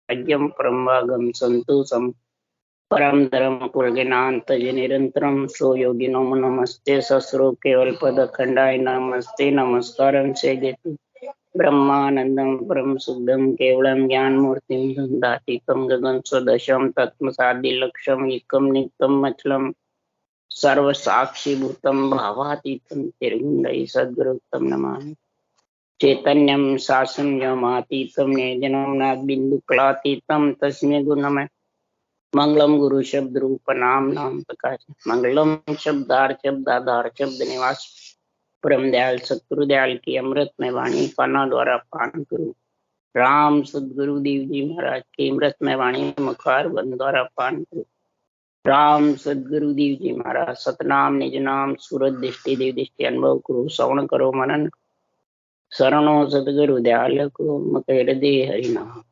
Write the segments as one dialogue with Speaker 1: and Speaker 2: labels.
Speaker 1: भाग्यम परमभागम संतोषम परम धर्म कुलज्ञानतज निरंतरम सो योगिनो नमस्ते सस्रो केवल पद खंडाय नमस्ते नमस्कारं सेदेतु ब्रह्मानंदं परम शुद्धं केवलं ज्ञान मूर्तिं दन्दातीतं गगन सदशं तत्मसादिलक्षम् एकं नित्यं मचलम सर्व साक्षी भूतम भावातीतं निर्गुणै सद्गुरुतं नमामि चैतन्यं शासनमातीतं निर्जनं नादबिन्दुकलातीतं तस्मै गुणमय मंगलम गुरु शब्द रूप नाम नाम प्रकाश मंगलम शब्दार शब्दाधार शब्द निवास परम दयाल सतगुरु दयाल की अमृत में वाणी पाना द्वारा पान करूं राम सदगुरु देव जी महाराज की अमृत में वाणी मुखार बंद द्वारा पान करूं राम सदगुरु देव जी महाराज सतनाम निज नाम सूरत दृष्टि देव दृष्टि अनुभव करो श्रवण करो मनन शरणो सदगुरु दयाल को मत हृदय हरिनाम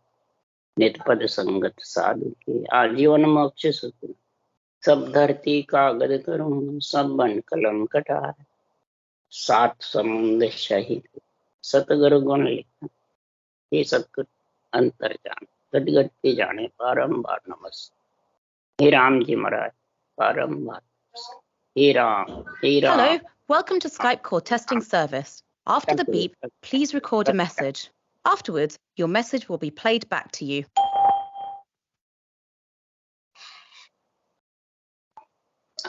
Speaker 1: नित पद संगत साधु के आजीवन मोक्ष सुख सब धरती कागज करूं सब बन कलम कटार सात समुद्र शहीद सतगुरु गुण लिखा हे सतगुरु अंतर जान गद गद के जाने बारंबार नमस्ते हे राम जी महाराज बारंबार हे राम हे Ram.
Speaker 2: Hello, welcome to Skype call testing service. After the beep, please record a message. Afterwards, your message will be played back to you.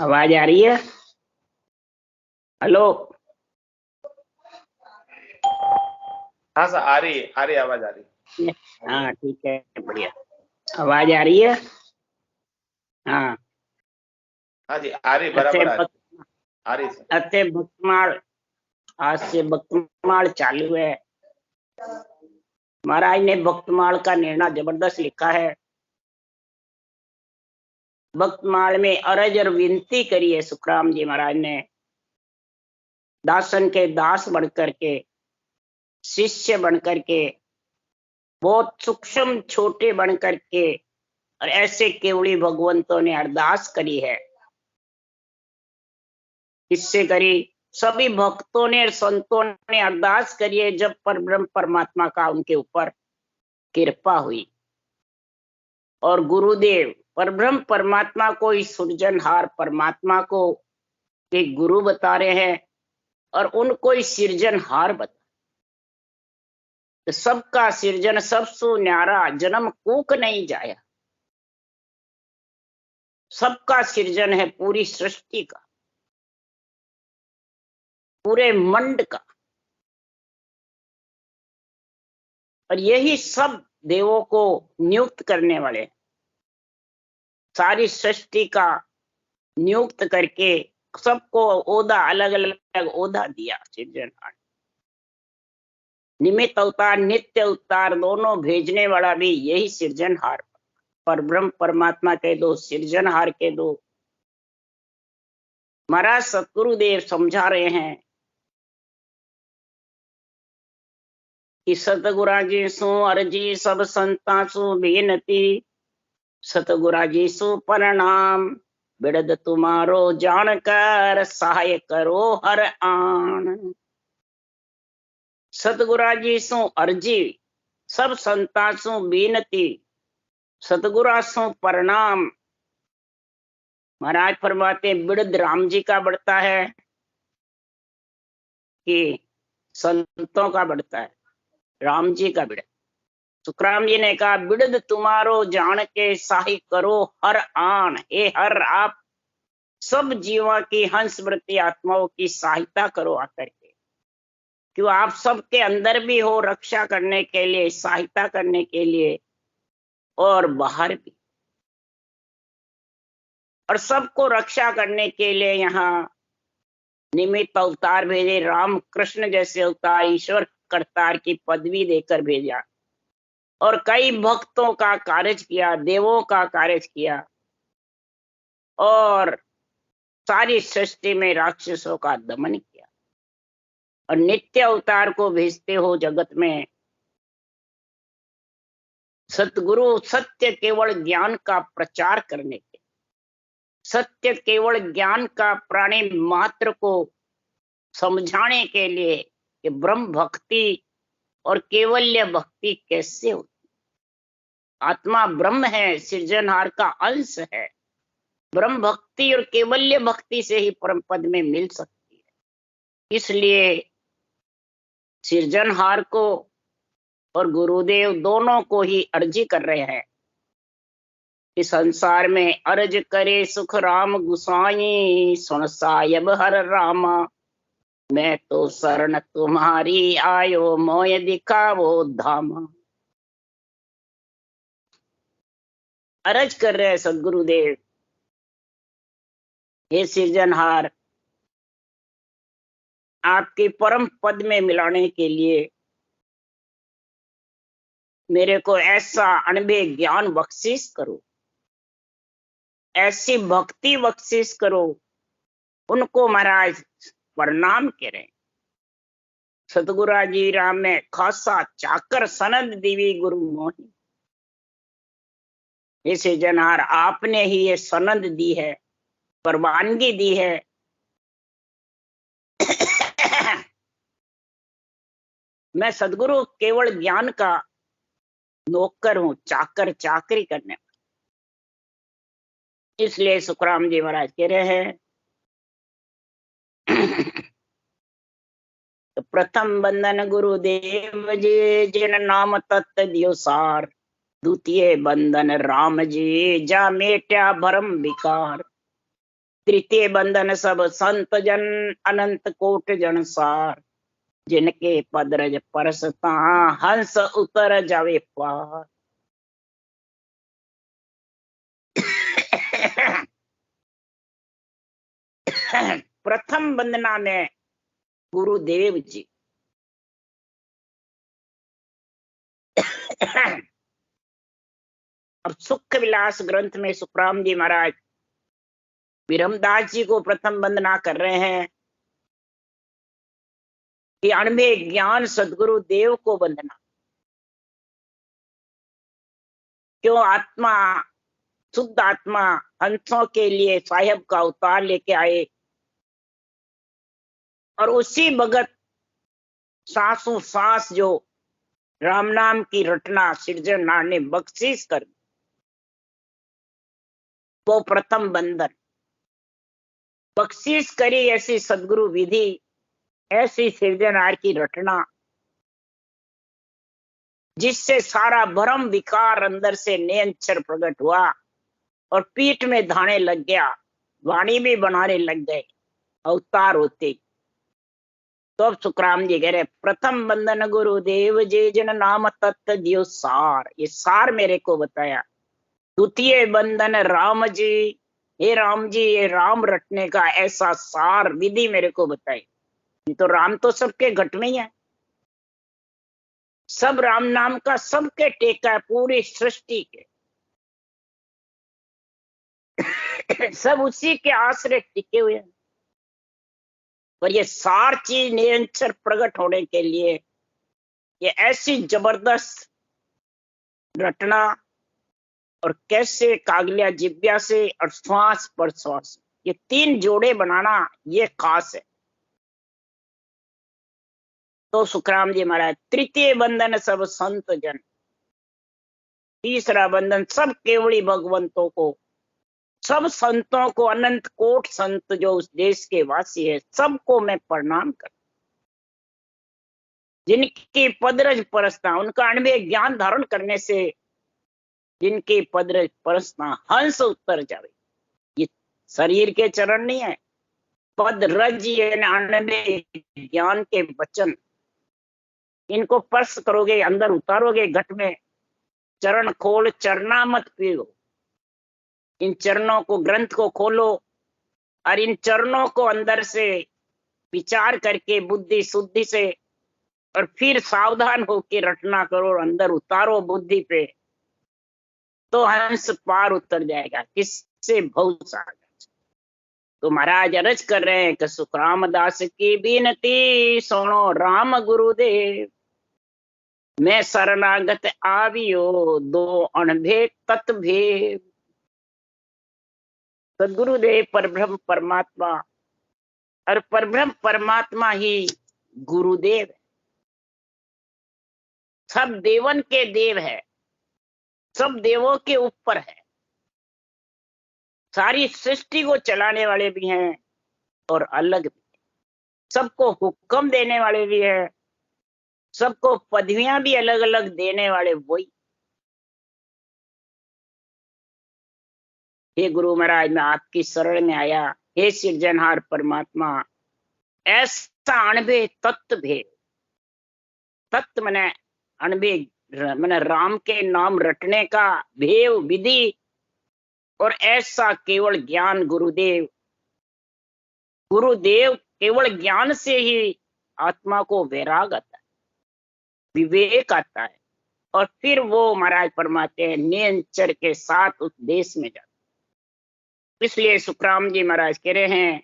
Speaker 1: आवाज आ रही है? हेलो।
Speaker 3: हाँ सर, आ रही है आवाज आ रही है।
Speaker 1: हाँ ठीक है, बढ़िया। आवाज आ रही है? हाँ
Speaker 3: हाँ जी, आ रही, बराबर आ रही सर।
Speaker 1: अते भक्तमाल, आज से भक्तमाल चालू है। महाराज ने भक्तमाल का निर्णय जबरदस्त लिखा है। भक्तमाल में अरज और विनती करी है सुखराम जी महाराज ने, दासन के दास बनकर के, शिष्य बनकर के, बहुत सूक्ष्म छोटे बनकर के, और ऐसे केवली भगवंतों ने अरदास करी है। किससे करी? सभी भक्तों ने, संतों ने अरदास करी है जब परब्रह्म परमात्मा का उनके ऊपर कृपा हुई। और गुरुदेव परब्रह्म परमात्मा को इस सृजनहार परमात्मा को एक गुरु बता रहे हैं और उनको इस सृजनहार बता। तो सबका सृजन सबसु न्यारा जन्म कूक नहीं जाया। सबका सृजन है पूरी सृष्टि का, पूरे मंड का, और यही सब देवों को नियुक्त करने वाले, सारी सृष्टि का नियुक्त करके सबको ओदा अलग अलग ओदा दिया। सृजनहार निमित्त अवतार नित्य अवतार दोनों भेजने वाला भी यही सृजनहार, परब्रह्म परमात्मा के दो सृजनहार के दो। महाराज सतगुरुदेव समझा रहे हैं कि सतगुरा जी सु अर्जी सब संता सु बेनती, सतगुरा जी सु प्रणाम बिड़द तुम्हारो जानकर सहाय करो हर आन। सतगुरा जी सु अर्जी सब संता सु बेनती, सतगुरा सु प्रणाम। महाराज फरमाते बिड़द राम जी का बढ़ता है कि संतों का बढ़ता है? राम जी का बिड़द। सुखराम जी ने कहा बिड़द तुम्हारो जान के साही करो हर आन। हे हर, आप सब जीवों की हंस वृत्ति आत्माओं की सहायता करो आकर के, क्यों आप सबके अंदर भी हो रक्षा करने के लिए, सहायता करने के लिए, और बाहर भी, और सबको रक्षा करने के लिए यहाँ निमित्त अवतार भेजे। राम कृष्ण जैसे अवतार ईश्वर करतार की पदवी देकर भेजा, और कई भक्तों का कार्य किया, देवों का कार्य किया, और सारी सृष्टि में राक्षसों का दमन किया। और नित्य अवतार को भेजते हो जगत में। सतगुरु सत्य केवल ज्ञान का प्रचार करने के, सत्य केवल ज्ञान का प्राणी मात्र को समझाने के लिए कि ब्रह्म भक्ति और केवल्य भक्ति कैसे होती, आत्मा ब्रह्म है, सृजनहार का अंश है। ब्रह्म भक्ति और केवल्य भक्ति से ही परम पद में मिल सकती है। इसलिए सृजनहार को और गुरुदेव दोनों को ही अर्जी कर रहे हैं। इस संसार में अर्ज करे सुख राम गुसाई, सुन सायब हर रामा, मैं तो शरण तुम्हारी आयो, मोय दिखावो धामा। अर्ज कर रहे हैं सदगुरुदेव, हे सृजनहार, आपके परम पद में मिलाने के लिए मेरे को ऐसा अनबे ज्ञान बख्शिश करो, ऐसी भक्ति बख्शिश करो। उनको महाराज प्रणाम करें। सतगुरु जी राम में खासा चाकर सनद देवी गुरु मोही। इसे जनहार आपने ही ये सनद दी है, परवानगी दी है। मैं सदगुरु केवल ज्ञान का नौकर हूं, चाकर चाकरी करने। इसलिए सुखराम जी महाराज कह रहे हैं तो प्रथम बंधन गुरुदेव जी, जिन नाम तत्त दियो सार। द्वितीय बंधन राम जी, जा मेट्या भरम विकार। तृतीय बंधन सब संत जन, अनंत कोट जन सार। जिनके पदरज परसता, हंस उतर जावे पार। प्रथम वंदना में गुरुदेव जी। और सुख विलास ग्रंथ में सुखराम जी महाराज विरमदास जी को प्रथम वंदना कर रहे हैं कि अणबे ज्ञान सदगुरु देव को वंदना। क्यों? आत्मा, शुद्ध आत्मा हंसों के लिए साहेब का अवतार लेके आए और उसी भगत सांसों सांस जो राम नाम की रटना सृजनहार ने बख्शीश कर, वो प्रथम बंधन बख्शीश करी। ऐसी सदगुरु विधि, ऐसी सृजनहार की रटना जिससे सारा भ्रम विकार अंदर से निरंतर प्रकट हुआ और पीठ में धाने लग गया, वाणी भी बनाने लग गए अवतार होते। तो अब सुखराम जी कह रहे प्रथम बंधन गुरुदेव जी, जिन नाम तत्त दियो सार। ये सार मेरे को बताया। द्वितीय बंधन राम जी, हे राम जी, ये राम रटने का ऐसा सार विधि मेरे को बताई। ये तो राम तो सबके घट में ही है, सब राम नाम का सबके टेका है, पूरी सृष्टि के। सब उसी के आश्रय टिके हुए हैं। पर ये सार चीज निरंतर प्रकट होने के लिए ये ऐसी जबरदस्त रटना और कैसे कागलिया जिब्या से और श्वास पर श्वास, ये तीन जोड़े बनाना ये खास है। तो सुखराम जी महाराज तृतीय बंधन सब संत जन, तीसरा बंधन सब केवली भगवंतों को, सब संतों को, अनंत कोट संत जो उस देश के वासी है सबको मैं प्रणाम कर। जिनकी पदरज परसता, उनका अणबे ज्ञान धारण करने से जिनकी पदरज परसता हंस उतर जावे। ये शरीर के चरण नहीं है, पद रज अणबे ज्ञान के वचन। इनको स्पर्श करोगे, अंदर उतारोगे घट में, चरण खोल चरना मत पियो। इन चरणों को, ग्रंथ को खोलो और इन चरणों को अंदर से विचार करके बुद्धि शुद्धि से और फिर सावधान होकर रटना करो, अंदर उतारो बुद्धि पे, तो हंस पार उतर जाएगा। किससे? भव सागर। तो महाराज अर्ज कर रहे हैं कि सुखराम दास की बिनती सुनो राम गुरुदेव। मैं शरणागत आवियो, दो अणभे तत्भेद। सदगुरुदेव परब्रह्म परमात्मा और परब्रह्म परमात्मा ही गुरुदेव है। सब देवन के देव है सब देवों के ऊपर है, सारी सृष्टि को चलाने वाले भी हैं और अलग भी, सबको हुक्म देने वाले भी हैं, सबको पदवियां भी अलग अलग देने वाले वही। हे गुरु महाराज, मैं आपकी शरण में आया। हे सृजनहार परमात्मा, ऐसा अणभे तत्व भेद, तत्व मने अणभे मने राम के नाम रटने का भेव विधि, और ऐसा केवल ज्ञान गुरुदेव, गुरुदेव केवल ज्ञान से ही आत्मा को वैराग आता है, विवेक आता है, और फिर वो महाराज फरमाते हैं नियंचर के साथ उस देश में जाते। इसलिए सुखराम जी महाराज कह रहे हैं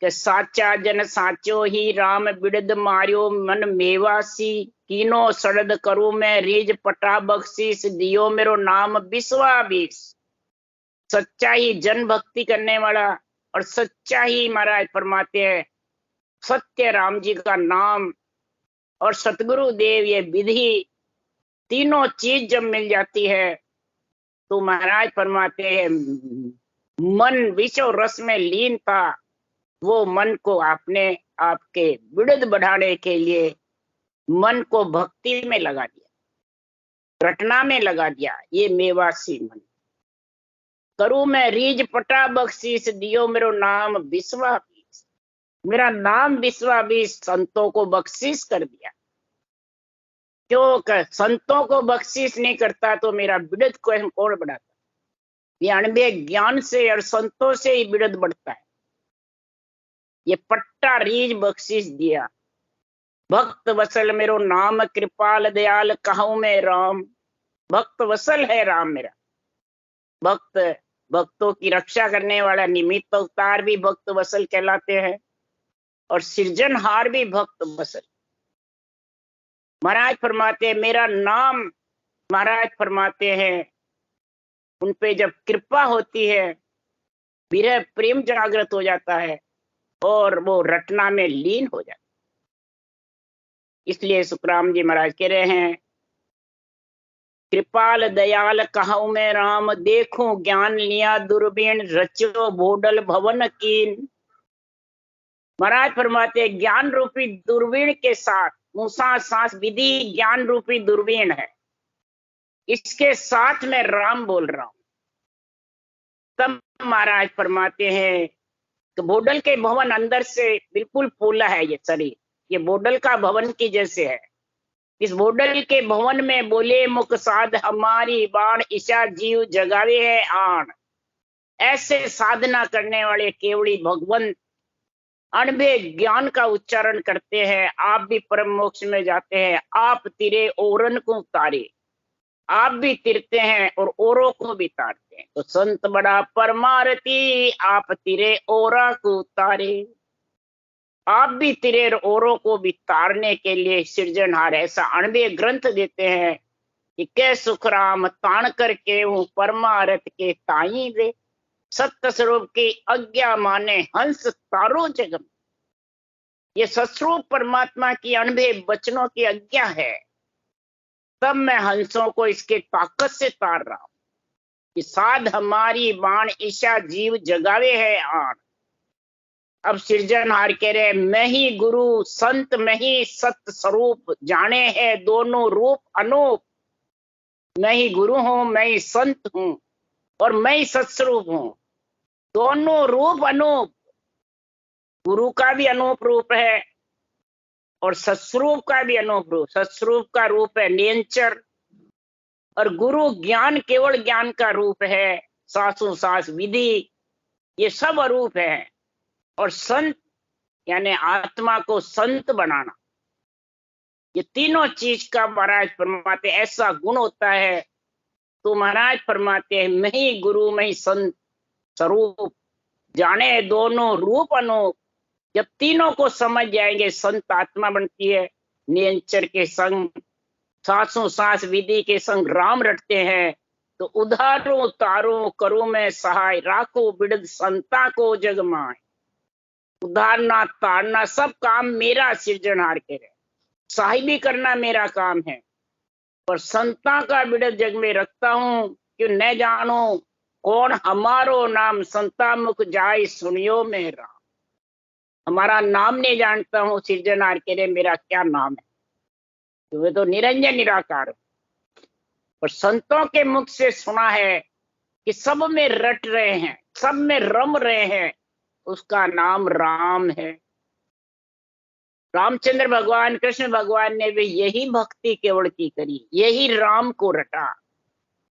Speaker 1: कि साचा जन साचो ही राम बिड़द मारियो मन मेवासी, कीनो सड़द करूं मैं रीज पटा बख्शीस, दियो मेरो नाम बिस्वा बीस। सच्चा ही जन भक्ति करने वाला और सच्चा ही महाराज फरमाते हैं सत्य राम जी का नाम और सतगुरु देव ये विधि, तीनों चीज जब मिल जाती है तो महाराज फरमाते हैं मन विश्व रस में लीन था, वो मन को आपने आपके विड़द बढ़ाने के लिए मन को भक्ति में लगा दिया, रटना में लगा दिया। ये मेवासी मन करूं मैं रीज पटा बख्शीस, दियो मेरो नाम बिस्वा बीस। मेरा नाम बिस्वा बीस संतों को बख्शीश कर दिया। क्यों संतों को बख्शीश नहीं करता तो मेरा बिड़द को कौन बढ़ाता? ये अणबे ज्ञान से और संतों से ही बिड़द बढ़ता है। ये पट्टा रीज बख्शीश दिया। भक्त वसल मेरो नाम कृपाल दयाल कहूं मैं राम। भक्त वसल है राम मेरा। भक्त भक्तों की रक्षा करने वाला निमित्त अवतार भी भक्त वसल कहलाते हैं और सृजनहार भी भक्त वसल। महाराज फरमाते हैं मेरा नाम, महाराज फरमाते हैं उन पे जब कृपा होती है विरह प्रेम जागृत हो जाता है और वो रटना में लीन हो जाता है। इसलिए सुखराम जी महाराज कह रहे हैं कृपाल दयाल कहूं मैं राम, देखूं ज्ञान लिया दूरबीन, रचो बोडल भवन कीन। महाराज फरमाते ज्ञान रूपी दूरबीन के साथ, मूसा सांस विधि ज्ञान रूपी दूरबीन है, इसके साथ मैं राम बोल रहा हूं। तब महाराज फरमाते हैं कि बोडल के भवन अंदर से बिल्कुल फूला है ये शरीर, ये बोडल का भवन की जैसे है। इस बोडल के भवन में बोले मुख साध हमारी बाण, ईशा जीव जगावे है आण। ऐसे साधना करने वाले केवड़ी भगवंत अणबे ज्ञान का उच्चारण करते हैं। आप भी परम मोक्ष में जाते हैं। आप तिरे औरन को तारे, आप भी तिरते हैं और औरों को भी तारते हैं। तो संत बड़ा परमारती, आप तिरे औरा को तारे। आप भी तिरे औरों को भी तारने के लिए सृजनहार ऐसा अणबे ग्रंथ देते हैं कि कै सुखराम ताण करके हूं परमारथ के ताई वे। सत्य स्वरूप की आज्ञा माने हंस तारो जगम। ये सस्वरूप परमात्मा की अणबे वचनों की आज्ञा है, तब मैं हंसों को इसके ताकत से तार रहा हूं कि साध हमारी बाण, ईशा जीव जगावे है आण। अब सृजनहार कह रहे मैं ही गुरु संत मैं ही सत्य स्वरूप, जाने हैं दोनों रूप अनूप। मैं ही गुरु हूं, मैं ही संत हूं और मैं ही सत्स्वरूप हूं। दोनों रूप अनूप, गुरु का भी अनूप रूप है और सत्स्वरूप का भी अनूप रूप। सत्स्वरूप का रूप है नियंचर और गुरु ज्ञान केवल ज्ञान का रूप है, सासों सास विधि, ये सब अरूप है। और संत यानी आत्मा को संत बनाना, ये तीनों चीज का महाराज फरमाते ऐसा गुण होता है। तो महाराज फरमाते हैं मैं ही गुरु मैं ही संत स्वरूप, जाने दोनों रूप अनूप। जब तीनों को समझ जाएंगे संत आत्मा बनती है। नियंचर के संग सासों सास विधि के संग राम रटते हैं तो उधारो तारो करूं मैं सहाय, राखो बिड़द संता को जगमाए। उधारना तारना सब काम मेरा सृजनहार के है, साहिबी करना मेरा काम है। पर संता का बिड़द जग में रखता हूँ कि न जानो कौन हमारो नाम संता मुख जाय सुनियो मेरा। हमारा नाम नहीं जानता हूँ सिरजनहार के लिए मेरा क्या नाम है, तो वे तो निरंजन निराकार। पर संतों के मुख से सुना है कि सब में रट रहे हैं, सब में रम रहे हैं, उसका नाम राम है। रामचंद्र भगवान, कृष्ण भगवान ने भी यही भक्ति केवल की करी, यही राम को रटा।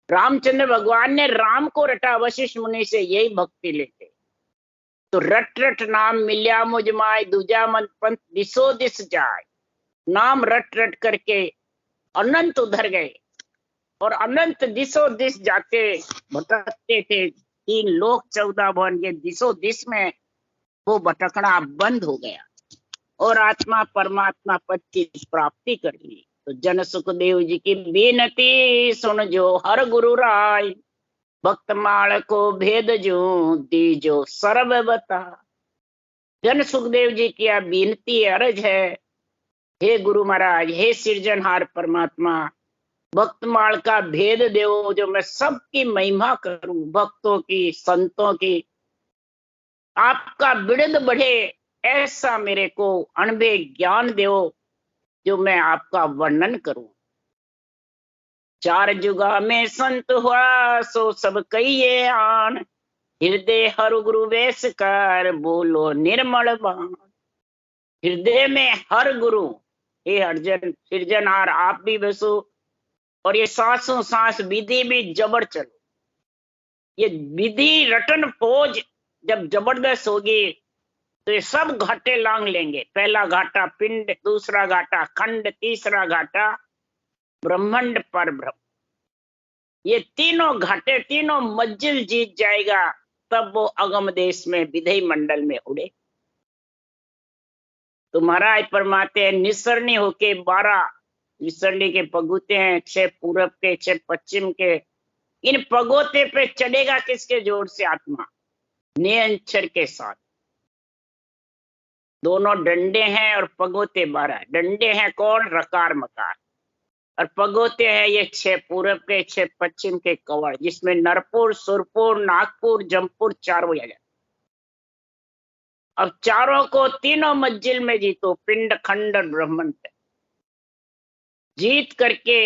Speaker 1: रामचंद्र भगवान ने राम को रटा वशिष्ठ मुनि से, यही भक्ति लेके। तो रट रट नाम मिल्या मुझ माय, दूजा मन पंथ दिसो दिस जाय। नाम रट रट करके अनंत उधर गए, और अनंत दिसो दिस जाते भटकते थे। 3 लोक 14 भवन के दिसो दिस में वो भटकना बंद हो गया और आत्मा परमात्मा पद की प्राप्ति कर ली। तो जन सुखदेव जी की बेनती सुन जो हर गुरु राय, भक्त माल को भेद जो दीजो सर्व बता। जन सुखदेव जी की यह बेनती अर्ज है, हे गुरु महाराज, हे सृजनहार परमात्मा, भक्तमाल का भेद देव जो मैं सबकी महिमा करूं, भक्तों की, संतों की, आपका बिड़द बढ़े ऐसा मेरे को अणबे ज्ञान देव जो मैं आपका वर्णन करूं। 4 जुगा में संत हुआ सो सब कहिए आन, हृदय हर गुरु वेश कर बोलो निर्मल बाण। हृदय में हर गुरु, हे अर्जन सृजनहार आप भी बसो, और ये सांसों सांस विधि भी जबर चलो। ये विधि रटन फौज जब जबरदस्त होगी तो ये सब घाटे लांग लेंगे। पहला घाटा पिंड, दूसरा घाटा खंड, तीसरा घाटा ब्रह्मांड पर ब्रह्म। ये तीनों घाटे, तीनों मंजिल जीत जाएगा, तब वो अगम देश में विधेय मंडल में उड़े। तो महाराज फरमाते हैं निसरणी होके 12 निसरणी के पगोते हैं, 6 पूरब के, 6 पश्चिम के। इन पगोते पे चढ़ेगा किसके जोर से? आत्मा, नियंचर के साथ। दोनों डंडे हैं और पगोते 12। डंडे हैं कौन? रकार मकार, और पगोते हैं ये 6 पूरब के, 6 पश्चिम के कवड़, जिसमें नरपुर, सुरपुर, नागपुर, जमपुर चारों आ जाए। अब चारों को तीनों मंजिल में जीतो, पिंड, खंड और ब्रह्मांड जीत करके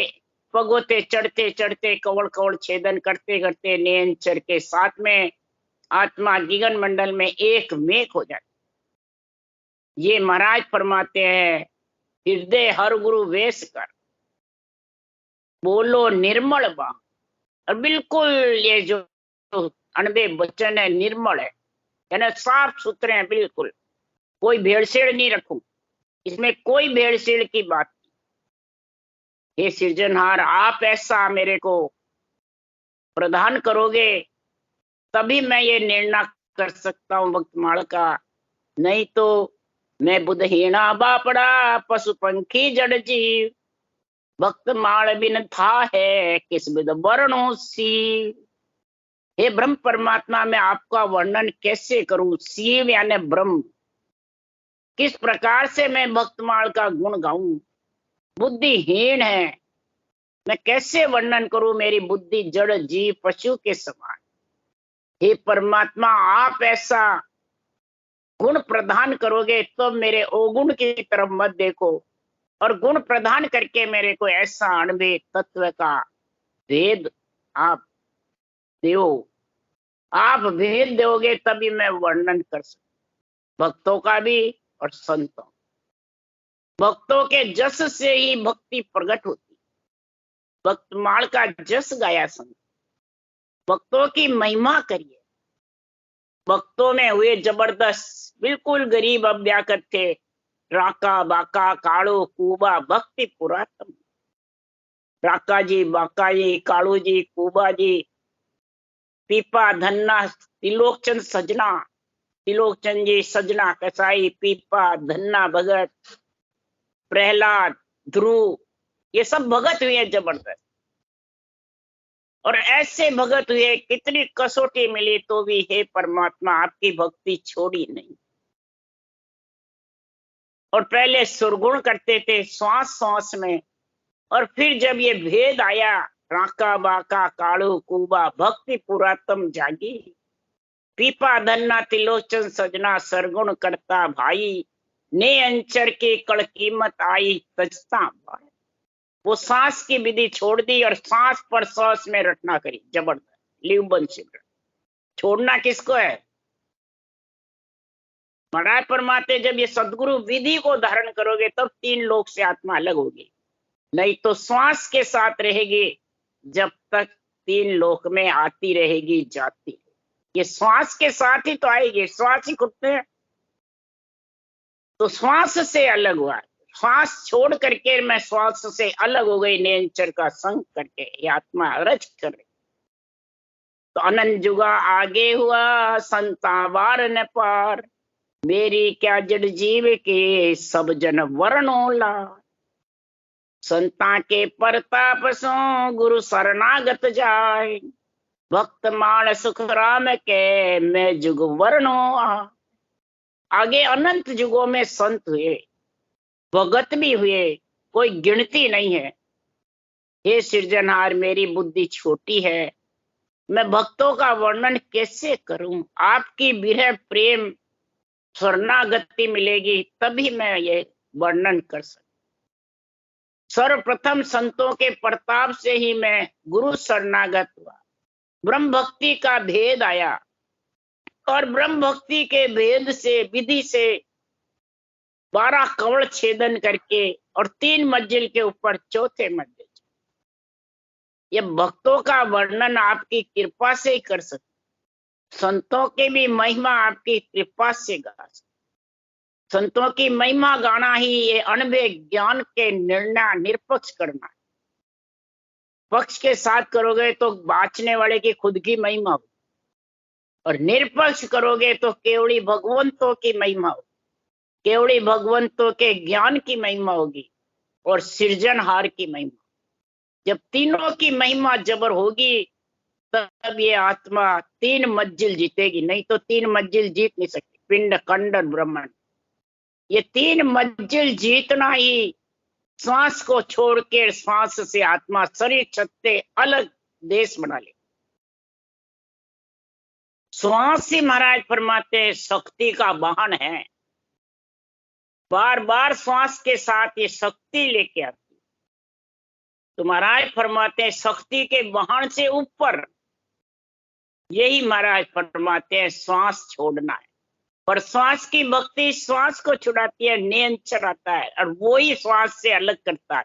Speaker 1: पगोते चढ़ते चढ़ते, कवड़ कवड़ छेदन करते करते, नियंचर के साथ में आत्मा गगन मंडल में एक मेक हो जाती। ये महाराज फरमाते हैं हृदय हर गुरु वेश कर बोलो निर्मल बा। और बिल्कुल ये जो अनबे वचन है निर्मल है, यानी साफ सुथरे हैं, बिल्कुल कोई भेड़सेड़ नहीं रखूं, इसमें कोई भेड़सेड़ की बात नहीं। हे सृजनहार, आप ऐसा मेरे को प्रदान करोगे तभी मैं ये निर्णय कर सकता हूं भक्तमाल का, नहीं तो मैं बुधहीना बापड़ा पशु पंखी जड़ जीव, भक्तमाल बिन था है किस विध वर्णो सी। हे ब्रह्म परमात्मा, मैं आपका वर्णन कैसे करूं? शिव यानी ब्रह्म, किस प्रकार से मैं भक्तमाल का गुण गाऊं? बुद्धिहीन है, मैं कैसे वर्णन करूं? मेरी बुद्धि जड़ जीव पशु के समान। हे परमात्मा, आप ऐसा गुण प्रदान करोगे तो मेरे अवगुण की तरफ मत देखो, और गुण प्रदान करके मेरे को ऐसा अणबे तत्व का भेद आप दो। आप भेद दोगे तभी मैं वर्णन कर सकता, भक्तों का भी और संतों। भक्तों के जस से ही भक्ति प्रकट होती। भक्तमाल का जस गाया संत, भक्तों की महिमा करिए। भक्तों में हुए जबरदस्त, बिल्कुल गरीब अभ्यागत थे, राका बाका काड़ो कूबा भक्ति पुरातन। राका जी, बाका जी, काड़ू जी, कूबा जी, पीपा, धन्ना, त्रिलोकचंद सजना, त्रिलोकचंद जी, सजना, कसाई, पीपा, धन्ना भगत, प्रहलाद, ध्रुव, ये सब भगत हुए जबरदस्त। और ऐसे भगत हुए, कितनी कसौटी मिली तो भी हे परमात्मा आपकी भक्ति छोड़ी नहीं। और पहले सुरगुण करते थे, श्वास श्वास में और फिर जब ये भेद आया, राका बाका कालू कुबा भक्ति पुरातम जागी, पीपा धन्ना तिलोचन सजना सरगुण करता भाई, ने अंचर की कड़ कीमत आई तजता भाई। वो सांस की विधि छोड़ दी और सांस पर सांस में रटना करी, जबरदस्त लिवबंद सिमरन। छोड़ना किसको है? महाराज परमात्मा जब ये सदगुरु विधि को धारण करोगे तब 3 लोक से आत्मा अलग होगी, नहीं तो श्वास के साथ रहेगी जब तक 3 लोक में आती रहेगी जाती। ये श्वास के साथ ही तो आएगी, श्वास ही खुदते हैं। तो श्वास से अलग हुआ, श्वास छोड़ करके मैं श्वास से अलग हो गई, नेचर का संग करके ये आत्मा रच कर रही। तो अनंत जुगा आगे हुआ संतावार न पार, मेरी क्या जड़ जीव के सब जन वर्णोला, संता के परताप सो गुरु शरणागत जाय, भक्त माण सुख राम के मैं जुग वर्णो आ। आगे अनंत युगों में संत हुए, भगत भी हुए, कोई गिनती नहीं है। हे सृजनहार मेरी बुद्धि छोटी है, मैं भक्तों का वर्णन कैसे करूं? आपकी विरह प्रेम शरणागति मिलेगी तभी मैं ये वर्णन कर सकता। सर्वप्रथम संतों के प्रताप से ही मैं गुरु शरणागत हुआ, ब्रह्म भक्ति का भेद आया और ब्रह्म भक्ति के भेद से विधि से 12 कवड़ छेदन करके और 3 मंजिल के ऊपर 4थे मंजिल। ये भक्तों का वर्णन आपकी कृपा से ही कर सकते, संतों की भी महिमा आपकी कृपा से गा सकते। संतों की महिमा गाना ही ये अनबे ज्ञान के निर्णय निरपक्ष करना है। पक्ष के साथ करोगे तो बाँचने वाले की खुद की महिमा हो, और निरपक्ष करोगे तो केवली भगवंतों की महिमा हो, केवली भगवंतों के ज्ञान की महिमा होगी और सृजनहार की महिमा। जब तीनों की महिमा जबर होगी तब ये आत्मा 3 मंजिल जीतेगी, नहीं तो 3 मंजिल जीत नहीं सकती। पिंड खंडन ब्रह्मांड, ये 3 मंजिल जीतना ही श्वास को छोड़ के श्वास से आत्मा शरीर छत्ते अलग देश बना ले। श्वास ही महाराज फरमाते शक्ति का वाहन है, बार बार श्वास के साथ ये शक्ति लेके आती। तो महाराज फरमाते हैं शक्ति के वाहन से ऊपर, यही महाराज फरमाते हैं श्वास छोड़ना है। और श्वास की भक्ति श्वास को छुड़ाती है, नियंत्रण आता है और वो ही श्वास से अलग करता है।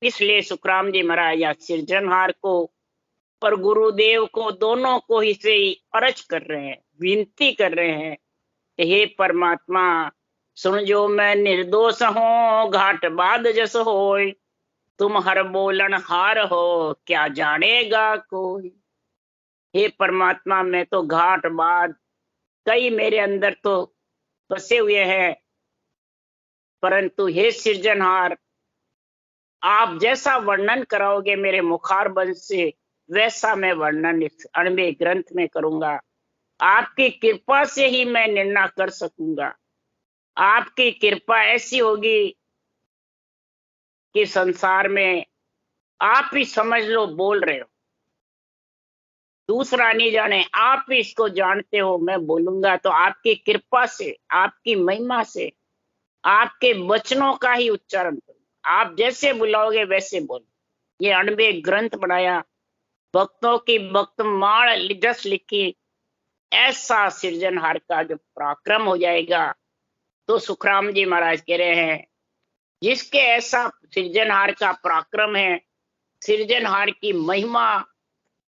Speaker 1: इसलिए सुखराम जी महाराज या सृजनहार को और गुरुदेव को दोनों को ही से अर्ज कर रहे हैं, विनती कर रहे हैं, हे परमात्मा सुन जो मैं निर्दोष हूँ, घाट बाद जस होय, तुम हर बोलन हार हो, क्या जानेगा कोई। हे परमात्मा मैं तो घाट बाद, कई मेरे अंदर तो बसे हुए हैं, परंतु हे सृजनहार आप जैसा वर्णन कराओगे मेरे मुखार बंध से, वैसा मैं वर्णन इस अणबे ग्रंथ में करूंगा। आपकी कृपा से ही मैं निर्णय कर सकूंगा। आपकी कृपा ऐसी होगी कि संसार में आप ही समझ लो बोल रहे हो, दूसरा नहीं जाने, आप ही इसको जानते हो। मैं बोलूंगा तो आपकी कृपा से, आपकी महिमा से, आपके वचनों का ही उच्चारण करूंगा। आप जैसे बुलाओगे वैसे बोलो। ये अणबे ग्रंथ बनाया, भक्तों की भक्त माल जस लिखी, ऐसा सृजनहार का जो पराक्रम हो जाएगा। तो सुखराम जी महाराज कह रहे हैं जिसके ऐसा सृजनहार का पराक्रम है, सृजनहार की महिमा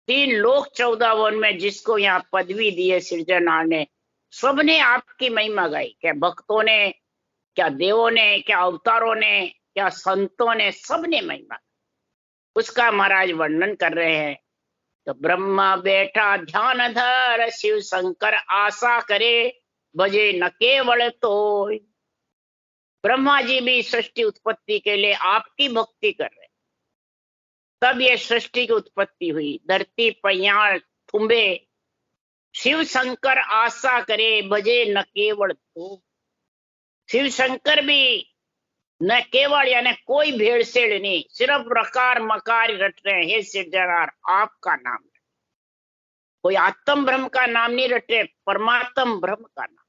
Speaker 1: 3 लोक 14 वन में जिसको यहाँ पदवी दी है सृजनहार ने, सबने आपकी महिमा गाई। क्या भक्तों ने, क्या देवों ने, क्या अवतारों ने, क्या संतों ने, सबने महिमा, उसका महाराज वर्णन कर रहे हैं। तो ब्रह्मा बैठा ध्यान धर, शिव शंकर आशा करे, भजे न केवल तो। ब्रह्मा जी भी सृष्टि उत्पत्ति के लिए आपकी भक्ति कर रहे, तब ये सृष्टि की उत्पत्ति हुई। धरती पैयार थुम्बे, शिव शंकर आशा करे, भजे न केवल तो। शिव शंकर भी न केवल यानी कोई भेड़सेड़ नहीं, सिर्फ रकार मकार रट रहे हैं। हे सिरजनहार आपका नाम, कोई आत्म ब्रह्म का नाम नहीं रट रहे, परमात्म ब्रह्म का नाम।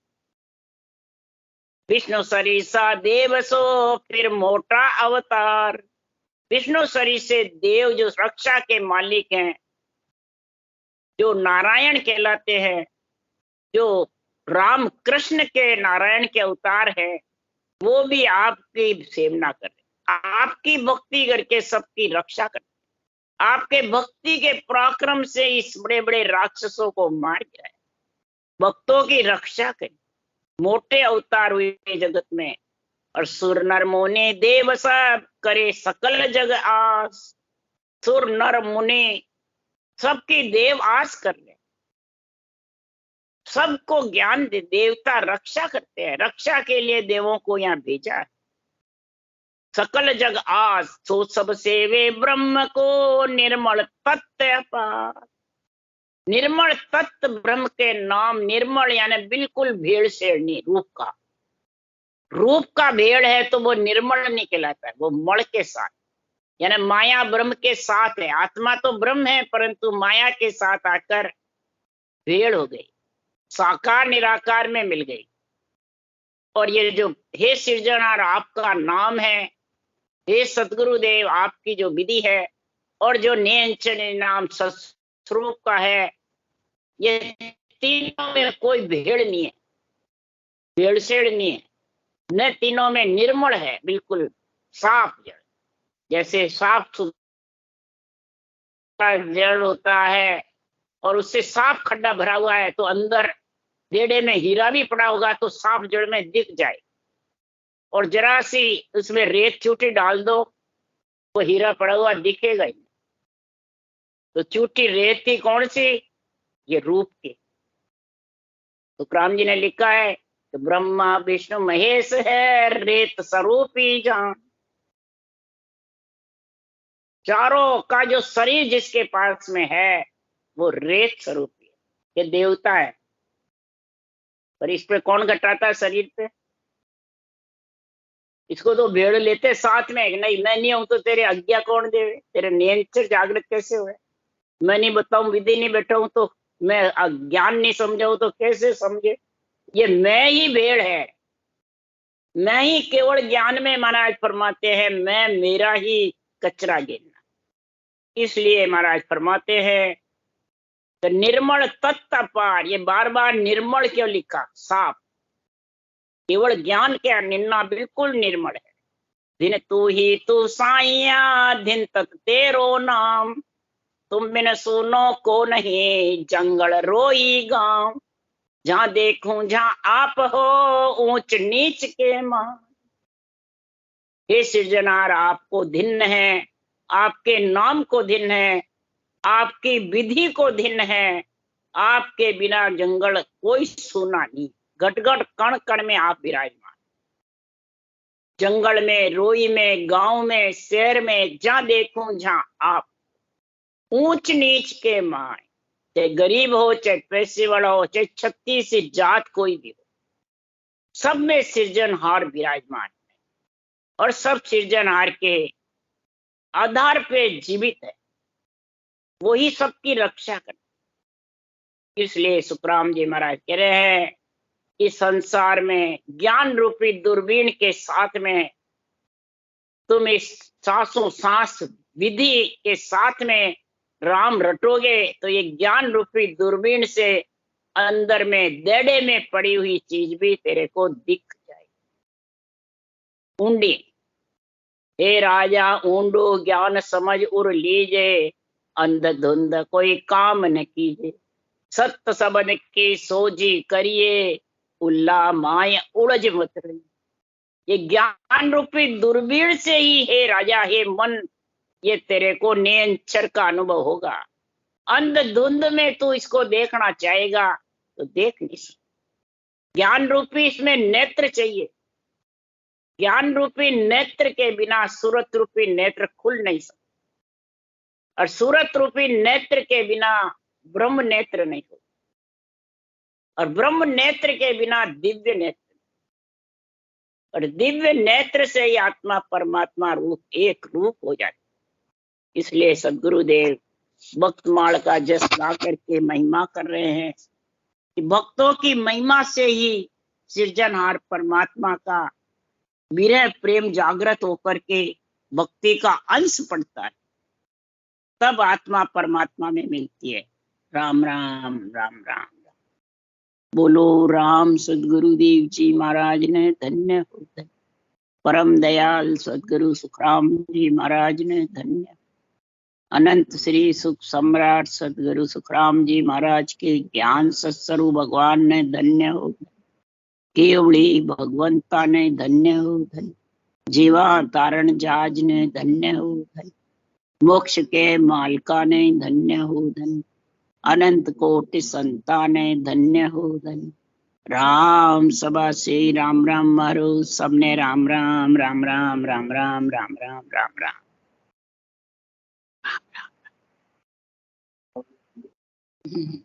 Speaker 1: विष्णु सरिसा देव सो फिर मोटा अवतार। विष्णु सरी से देव जो रक्षा के मालिक हैं, जो नारायण कहलाते हैं, जो राम कृष्ण के नारायण के अवतार है, वो भी आपकी सेवना कर रहे, आपकी भक्ति करके सबकी रक्षा कर, आपके भक्ति के पराक्रम से इस बड़े बड़े राक्षसों को मार गिराए, भक्तों की रक्षा करें। मोटे अवतार हुए जगत में, और सुर नर मुनि देव सब करे सकल जग आस। सुर नर मुनि सबकी देव आस कर ले, सबको ज्ञान दे, देवता रक्षा करते हैं, रक्षा के लिए देवों को यहाँ भेजा है। सकल जग आस सो सब सेवे ब्रह्म को, निर्मल तत्व अपार। निर्मल तत्व ब्रह्म के नाम, निर्मल यानी बिल्कुल भेड़ शेड़ नहीं, रूप का, रूप का भेड़ है तो वो निर्मल नहीं कहलाता है, वो मल के साथ, यानी माया ब्रह्म के साथ है। आत्मा तो ब्रह्म है परंतु माया के साथ आकर भेड़ हो गई, साकार निराकार में मिल गई। और ये जो हे सृजनहार आपका नाम है, हे सतगुरुदेव आपकी जो विधि है, और जो नियंचन नाम स्वरूप का है, ये तीनों में कोई भेड़ नहीं है, भेड़सेड़ नहीं है, न तीनों में निर्मल है, बिल्कुल साफ जल। जैसे साफ सुथरा जल होता है और उससे साफ खड्डा भरा हुआ है, तो अंदर बेड़े में हीरा भी पड़ा होगा तो साफ जल में दिख जाए, और जरा सी उसमें रेत चूटी डाल दो वो हीरा पड़ा हुआ दिखेगा ही। तो चूटी रेत थी कौन सी? ये रूप की। तो राम जी ने लिखा है तो ब्रह्मा विष्णु महेश है, रेत स्वरूपी जान। चारों का जो शरीर जिसके पास में है वो रेत स्वरूपी है, ये देवता है। पर इस पे कौन घटाता है शरीर पे? इसको तो भेड़ लेते साथ में, नहीं मैं नहीं हूं तो तेरे आज्ञा कौन देवे, तेरे नियंत्रण जागृत कैसे हुए? मैं नहीं बताऊं, विधि नहीं बैठा हूं तो मैं ज्ञान नहीं समझाऊं तो कैसे समझे? ये मैं ही भेड़ है, मैं ही केवल ज्ञान में महाराज फरमाते हैं, मैं मेरा ही कचरा गिनना। इसलिए महाराज फरमाते हैं तो निर्मल तत्व पार, ये बार बार निर्मल क्यों लिखा? साफ, केवल ज्ञान के निन्ना बिल्कुल निर्मल है। दिन तू ही तू साइया, दिन तक तेरो नाम, तुम बिन सुनो को नहीं, जंगल रोई गांव। जहां देखूं जहां आप हो, ऊंच नीच के मान। हे सृजनहार आपको धिन्न है, आपके नाम को धिन्न है, आपकी विधि को धिन्न है। आपके बिना जंगल कोई सुना नहीं, घट घट कण कण में आप विराजमान। जंगल में, रोई में, गांव में, शहर में, जहां देखूं जहां आप। ऊंच नीच के मान, चाहे गरीब हो, चाहे पैसे वाला हो, चाहे 36 जात कोई भी हो, सब में सृजनहार विराजमान है, और सब सृजनहार के आधार पे जीवित है, वही सबकी रक्षा करता। इसलिए सुखराम जी महाराज कह रहे हैं इस संसार में ज्ञान रूपी दूरबीन के साथ में तुम इस सांसों सांस विधि के साथ में राम रटोगे तो ये ज्ञान रूपी दूरबीन से अंदर में देड़े में पड़ी हुई चीज भी तेरे को दिख जाएगी। ऊंडी, हे राजा ऊंडो ज्ञान समझ उर लीजे, अंधधुंध कोई काम न कीजे। सत्य सबन की सोजी करिए, उल्ला माया उड़ज मत रही। ये ज्ञान रूपी दूरबीन से ही हे राजा, हे मन, ये तेरे को नियंत्रण का अनुभव होगा। अंधधुंध में तू इसको देखना चाहेगा तो देख नहीं सकता। ज्ञान रूपी इसमें नेत्र चाहिए, ज्ञान रूपी नेत्र के बिना सूरत रूपी नेत्र खुल नहीं सकता, और सूरत रूपी नेत्र के बिना ब्रह्म नेत्र नहीं होता, और ब्रह्म नेत्र के बिना दिव्य नेत्र। और दिव्य नेत्र से ही आत्मा परमात्मा रूप एक रूप हो जाती। इसलिए सदगुरुदेव भक्तमाल का जस गा करके महिमा कर रहे हैं कि भक्तों की महिमा से ही सृजनहार परमात्मा का विरह प्रेम जागृत होकर के भक्ति का अंश पड़ता है, तब आत्मा परमात्मा में मिलती है। राम राम राम राम। बोलो राम सदगुरुदेव जी महाराज ने धन्य हो, धन्य। परम दयाल सदगुरु सुखराम जी महाराज ने धन्य। अनंत श्री सुख सम्राट सदगुरु सुखराम जी महाराज के ज्ञान सत्स्वरूप भगवान ने धन्य हो, केवली भगवंता ने धन्य हो, धन्य। जीवा तारण जाज ने धन्य हो, धन्य। मोक्ष के मालका ने धन्य हो, धन्य। अनंत कोटि संता ने धन्य हो, धन्य। राम सभा से राम राम मारो, सबने राम राम राम राम राम राम राम राम राम राम।